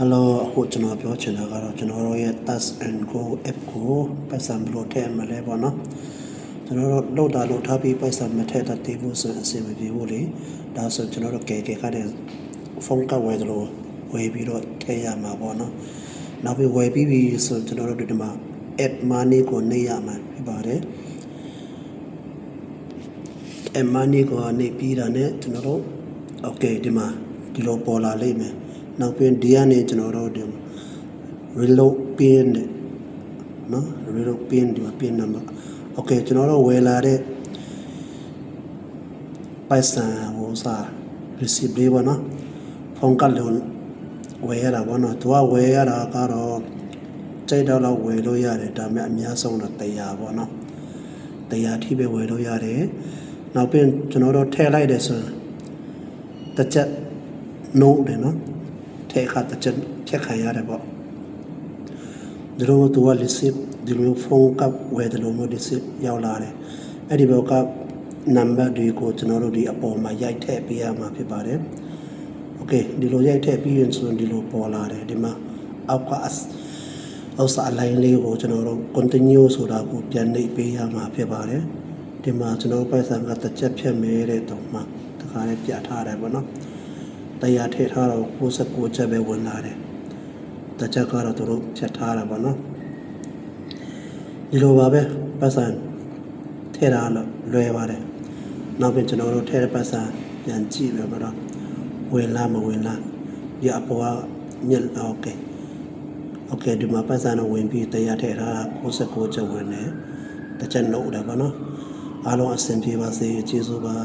Hello အခုကျွန်တော်ပြောချင်တာကတော့ကျွန်တော်တို့ရဲ့ Touch and Go app ကိုပတ်စံဘယ်လိုထည့်မလဲပေါ့နော်ကျွန်တော်တို့လောက်ထားပြီးပတ်စံမထည့်တတ်သေးဘူးဆိုရင်အဆင်မပြေဘူးလေဒါဆိုကျွန်တော်တို့ကဲခါတဲ့ဖုန်းကဝယ်သလိုဝယ်ပြီးတော့ထည့်ရမှာပေါ့နော်နောက်ပြီးဝယ်ပြီးပြီဆိုကျွန်တော်တို့ဒီမှာ app money ကိုနှိပ်ရမှာဖြစ်ပါတယ် app money ကိုနှိပ်ပြီးတာနဲ့ကျွန်တော်တို့ okay ဒီမှာဒီလိုပေါ်လာလိမ့်မယ်နောက်ပြီးဒီကနေကျွန်တော်တို့ဒီ reload pin နဲ့နော် reload pin ဒီမှာ pin number okay ကျွန်တော်တို့ဝယ်လာတဲ့ပိုက်ဆံဟိုစား receipt လေးပေါ့နော်ဖုန်းကလုံးဝယ်ရတာပေါ့နော်သူကဝယ်ရတာကတော့ကြိုက်တော့ဝယ်လို့ရတယ်ဒါပေမဲ့အများဆုံးတော့100ပေါ့နော်100ထိပဲဝယ်လို့ရတယ်နောက်ပြီးကျွန်တော်တို့ထည့်လိုက်တယ်ဆိုရင်တစ်ချက် no တယ်နော်ထည့်ခါတစ်ချက်ထည့်ခံရတယ်ပေါ့ဒီလိုသူက receipt ဒီလိုဖုန်းကဝယ်တယ်လို့မျိုး receipt ရောက်လာတယ်အဲ့ဒီဘောက number တွေကိုကျွန်တော်တို့ဒီအပေါ်မှာရိုက်ထည့်ပေးရမှာဖြစ်ပါတယ်โอเคဒီလိုရိုက်ထည့်ပြီးရင်ဆိုရင်ဒီလိုပေါ်လာတယ်ဒီမှာအောက်ကအောက်စာ line လေးကိုကျွန်တော်တို့ continue ဆိုတာကိုပြန်နှိပ်ပေးရမှာဖြစ်ပါတယ်ဒီမှာကျွန်တော်ပိုက်ဆံကတစ်ချက်ဖြတ်မယ်တဲ့တော့မှတခါလေးပြထားတယ်ပေါ့နော်တရားထည့်ထားတော့69ချက်ပဲဝင်လာတယ်တစ်ချက်ကတော့သူတို့ဖြတ်ထားတာပေါ့နော်ဒီလိုပါပဲပိုက်ဆံထည့်ထားလို့လွယ်ပါတယ်နောက်ပြီးကျွန်တော်တို့ထည့်တဲ့ပိုက်ဆံပြန်ကြည့်ပဲပေါ့နော်ဝင်လားမဝင်လားဒီအပေါ်ကမြက်โอเคဒီမှာပိုက်ဆံတော့ဝင်ပြီးတရားထည့်ထား69ချက်ဝင်တယ်တစ်ချက်နှုတ်တယ်ပေါ့နော်အားလုံးအဆင်ပြေပါစေကျေးဇူးပါ